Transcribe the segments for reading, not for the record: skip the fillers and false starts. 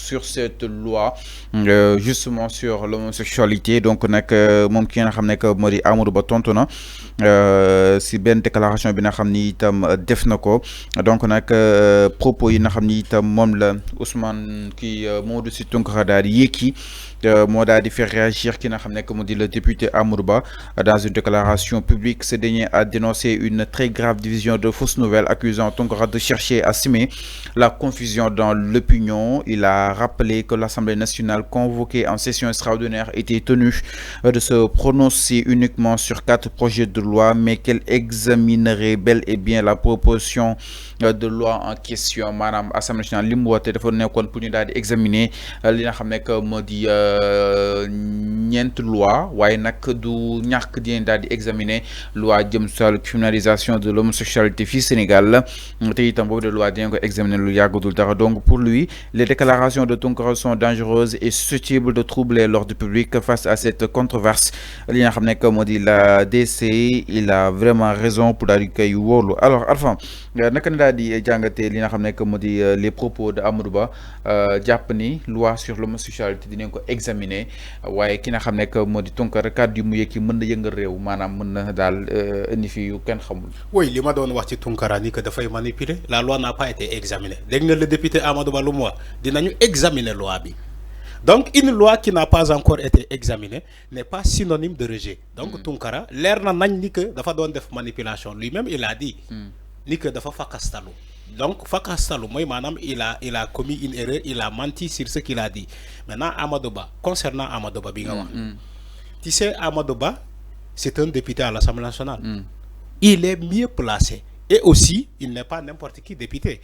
sur cette loi justement sur l'homosexualité donc nag moom ki nga xam ne que moo di Amadou Ba tontu na si benn déclaration bi nga xam ni itam def na ko donc nag propos yi nga xam ni itam moom la Ousmane kii Mamadou Sy Tounkara daal di yékki moo daal di faire réagir ki nga xam ne que moo di le député Amadou Ba dans une déclaration publique. Ce dernier a dénoncé une très grave division de fausses nouvelles accusant Tounkara de chercher à semer la confusion dans l'opinion. Il a rappelé que l'Assemblée nationale convoquée en session extraordinaire était tenue de se prononcer uniquement sur 4 projets de loi, mais qu'elle examinerait bel et bien la proposition de loi en question. Madame Assemblée nationale li mu woote dafa nekkoon pour ñu daal di examiner li nga xam ne que moo di ñeent loi waaye nag du ñàkk di daal di examiner loi jëm sur criminalisation de l'homosexualité fii Sénégal te itam boobu de loi dinañ ko examiner lu yàggatul dara. Donc pour lui les déclarations de Tounkara sont dangereuses et susceptibles de troubler l'ordre public. Face à cette controverse li nga xam ne que moo di la DC il a vraiment raison pour daal di koy wóorlu. Alors Alpha naka la daal di jàngatee li nga xam ne que moo di les propos de Amadou Ba jàpp ni loi sur l'homosexualité dinañ ko examiner waaye ki nga xam ne que moo di Tounkara kàddu yu mu yëkki mën na yëngal réew maanaam mën na daal indi fi yu kenn xamul. Oui, li ma doon wax ci Tounkara ni que dafay manipuler. La loi n'a pas été examinée. Dégg nga le député Amadou Ba lu mu wax dinañu examiner loi bi. Donc une loi qui n'a pas encore été examinée n'est pas synonyme de rejet. Donc Tounkara leer na nañ ni que dafa doon def manipulation. Lui-même il a dit ni que dafa fakastalu. Donc fakastalu mooy maanaam il a commis une erreur, il a menti sur ce qu'il a dit. Maintenant Amadou Ba, concernant Amadou Ba bi nga wax. Tu sais Amadou Ba c'est un député à l'Assemblée nationale. Il est mieux placé. Et aussi, il n'est pas n'importe qui député.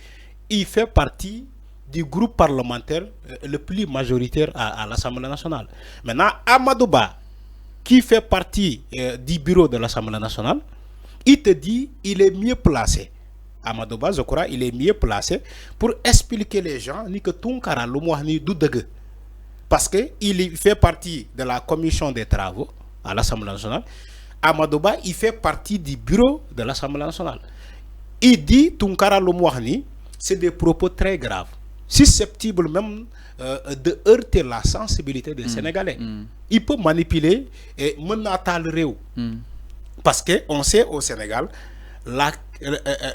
Il fait partie du groupe parlementaire le plus majoritaire à l'Assemblée nationale. Maintenant, Amadou Ba, qui fait partie du bureau de l'Assemblée nationale, il te dit il est mieux placé. Amadou Ba, je crois, il est mieux placé pour expliquer les gens ni que Tounkara lu mu wax ni du dëgg. Parce qu'il fait partie de la commission des travaux à l'Assemblée nationale. Amadou Ba, il fait partie du bureau de l'Assemblée nationale. Il dit Tounkara lu mu wax ni c'est des propos très graves, susceptibles même de heurter la sensibilité des Sénégalais. Il peut manipuler et mën na taal réew. Parce que on sait au Sénégal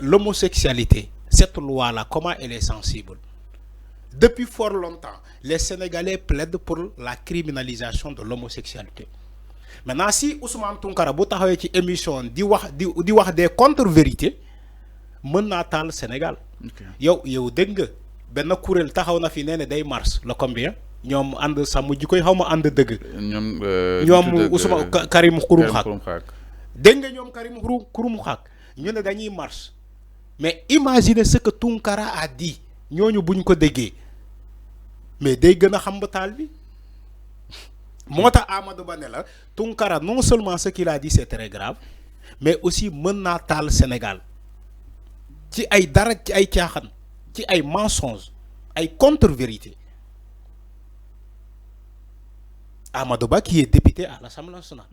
l'homosexualité, cette loi-là, comment elle est sensible. Depuis fort longtemps, les Sénégalais plaident pour la criminalisation de l'homosexualité. Maintenant, si Ousmane Tounkara bu taxawee ci émission di wax des contre-vérités, mën naa taal Sénégal. yow dégg nga benn kuréel taxaw na fi nee ne day mars le combien ñoom ànd sàmm ji koy xaw ma ànd dëgg. ñoom Ousmane Karim Xurum Xaq. dégg nga ñoom Karim Xurum Xaq ñu ne dañuy mars mais imaginez ce que Tounkara a dit ñooñu buñ ko déggee mais day gën a xam ba taal bi. moo tax Amadou Ba ne la Tounkara non seulement ce qu'il a dit c'est très grave mais aussi mën naa taal Sénégal ci ay dara ci ay caaxaan ci ay mensonges ay contre-vérités. Amadou Ba qui est député à l'Assemblée nationale,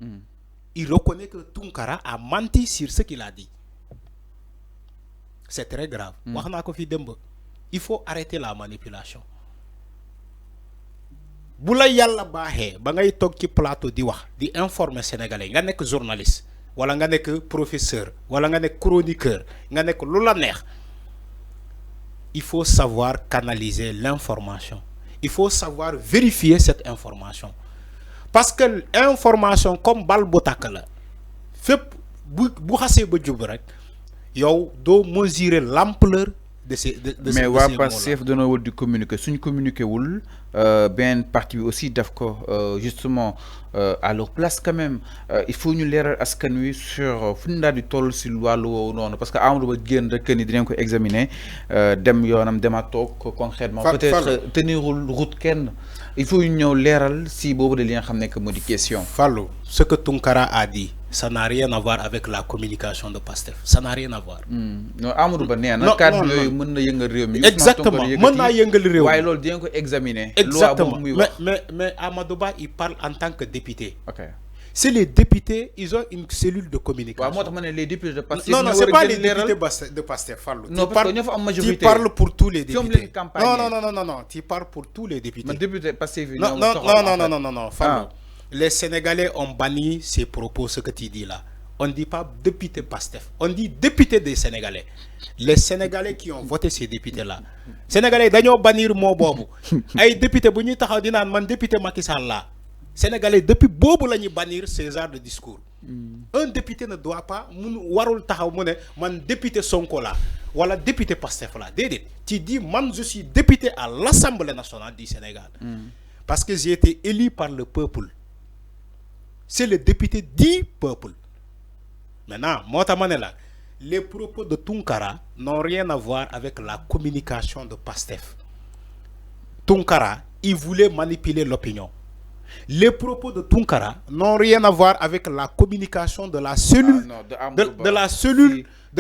il reconnaît que Tounkara a menti sur ce qu'il a dit. C'est très grave. wax naa ko fi démb il faut arrêter la manipulation. bu la yàlla baaxee ba ngay toog ci plateau di wax di informer sénégalais nga nekk journaliste wala nga nekk professeur wala nga nekk chroniqueur nga nekk lu la neex, il faut savoir canaliser l'information. Il faut savoir vérifier cette information parce que information comme bal bu tàkk la fépp bu xasee ba jub rek yow doo mesurer l'ampleur de ces mais waa Pastef dana wul di communiquer suñ communiquer wul benn parti bi aussi def ko justement à leur place quand même. Il faut ñu leeral askan wi sur fu ñu daal di toll si wàllu woowu noonu parce que Amadou Ba génn rek ni dinañ ko examiner dem yoonam dema toog concrètement peut-être tenirul route kenn. Il faut ñu ñëw leeral si boobu de li nga xam ne que moo di question. Fallou, ce que Tounkara a dit ça n'a rien à voir avec la communication de Pastef, ça n'a rien à voir. non Amadou Ba nee na kàddu yooyu mën na yëngal réew mi. Exactement mën naa yëngal réew mi waaye loolu dinañ ko examiner. Exactement mais Amadou Ba il parle en tant que député. Ok. C'est les députés, ils ont une cellule de communication. Les députés de Pastef. Non, c'est pas les députés de Pastef. Non, parce qu'il y a une majorité. Tu parles pour tous les députés. Non, tu parles pour tous les députés. Mais député Pastef. Non, Fallo. Les Sénégalais ont banni ces propos, ce que tu dis là. On ne dit pas député Pastef, on dit député des Sénégalais. Les Sénégalais qui ont voté ces députés-là. Sénégalais, ils ont banni le mot bobo. Les députés, ils ont dit man député Macky Sall là. Sénégalais, depuis bobo, ils ont banni ces genres de discours. Un député ne doit pas, man député Sonko là, ou la député Pastef là. Tu dis, man, je suis député à l'Assemblée nationale du Sénégal. Parce que j'ai été élu par le peuple. C'est le député du peuple. Maintenant, les propos de Tunkara n'ont rien à voir avec la communication de Pastef. Tunkara, il voulait manipuler l'opinion. Les propos de Tunkara n'ont rien à voir avec la communication de la cellule, de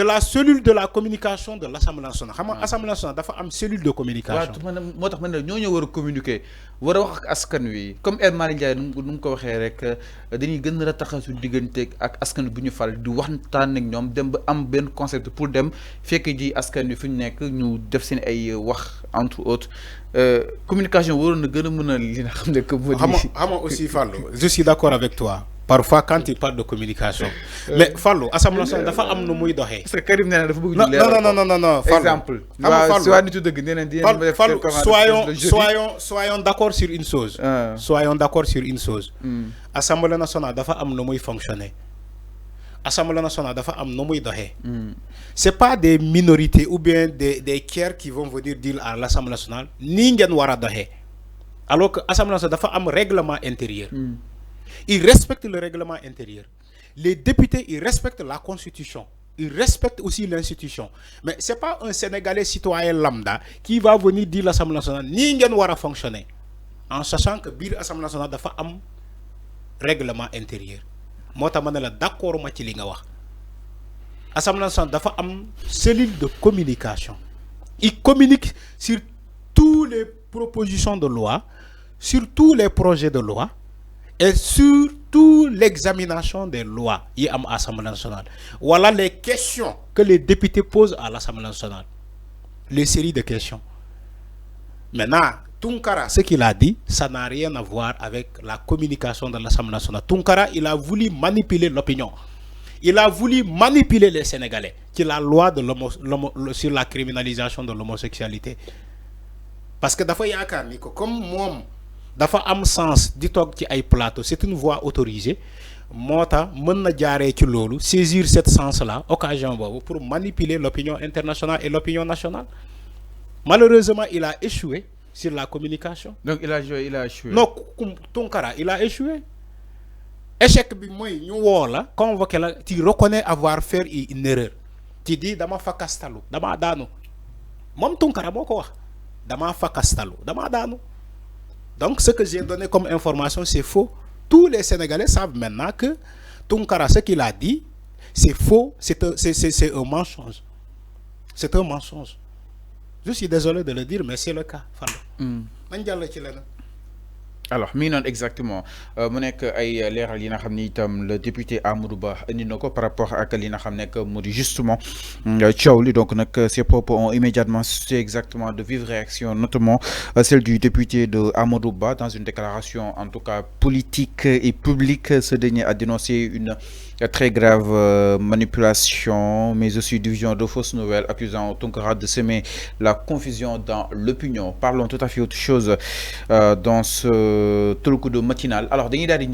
la cellule de la communication de l'Assemblée nationale. L'Assemblée nationale dafa am cellule de communication. Moo tax man ne ñoo war a communiquer war a wax ak askan wi comme El Malick Ndiaye nu mu ko waxee rek dañuy gën a taxaw su diggante ak askan bu ñu fal di waxtaan ak ñoom dem ba am benn concept pour dem fekk ji askan wi fu ñu nekk ñu def seen ay wax entre autres communication waroon na gën a mën a li nga xam ne que moo di. Aussi Fallou, je suis d'accord avec toi. Parfois, quand il parle de communication. Mais Fallou, Assemblée nationale dafa am nu muy doxé. Parce que Karim nee na dafa bëgg non. Exemple. Soyons d'accord sur une chose. Soyons d'accord sur une chose. Assemblée nationale dafa am nu muy fonctionner. Assemblée nationale dafa am nu muy doxé. C'est pas des minorités ou bien des tiers qui vont venir dire à l'Assemblée nationale ni ngeen wara doxé. Alors que Assemblée nationale dafa am règlement intérieur. Ils respectent le règlement intérieur. Les députés, ils respectent la constitution. Ils respectent aussi l'institution. Mais ce n'est pas un Sénégalais citoyen lambda qui va venir dire l'Assemblée nationale ni ngeen wara fonctionner. En sachant que l'Assemblée nationale dafa am règlement intérieur. Moi, je suis d'accord avec ce que tu as dit. L'Assemblée nationale dafa am cellule de communication. Ils communiquent sur toutes les propositions de loi, sur tous les projets de loi, et surtout l'examination des lois y à l'Assemblée nationale. Voilà les questions que les députés posent à l'Assemblée nationale. Les séries de questions. Maintenant, Tunkara, ce qu'il a dit, ça n'a rien à voir avec la communication de l'Assemblée nationale. Tunkara, il a voulu manipuler l'opinion. Il a voulu manipuler les Sénégalais, qui est la loi sur la criminalisation de l'homosexualité. Parce que d'abord, il y a comme moi, dafa am sens di tok ci ay plateau, c'est une voie autorisée. Mota mën na jaaré ci lolu saisir cette sens là occasion bobu pour manipuler l'opinion internationale et l'opinion nationale. Malheureusement, il a échoué sur la communication. Donc il a échoué. Non, Tunkara, il a échoué. Échec bi moy ñu wo la convoqué la, tu reconnais avoir fait une erreur. Tu dis dama fakastalu, dama daanu. Mom Tunkara moko wax. Dama fakastalu, dama daanu. Donc, ce que j'ai donné comme information, c'est faux. Tous les Sénégalais savent maintenant que Tunkara, ce qu'il a dit, c'est faux, c'est un mensonge. C'est un mensonge. Je suis désolé de le dire, mais c'est le cas. Alors non exactement mu nekk ay leeral yi nga xam ni itam le député Amadou Ba indi na ko par rapport ak li nga xam ne que mu di justement coow li donc nag ces propos ont immédiatement suscité exactement de vives réactions, notamment celle du député de Amadou Ba dans une déclaration en tout cas politique et publique. Ce dernier a dénoncé une très grave manipulation mais aussi diffusion de fausses nouvelles accusant Tunkara de semer la confusion dans l'opinion. Parlons tout à fait autre chose dans ce truc de matinal. Alors dañuy daal di ñëw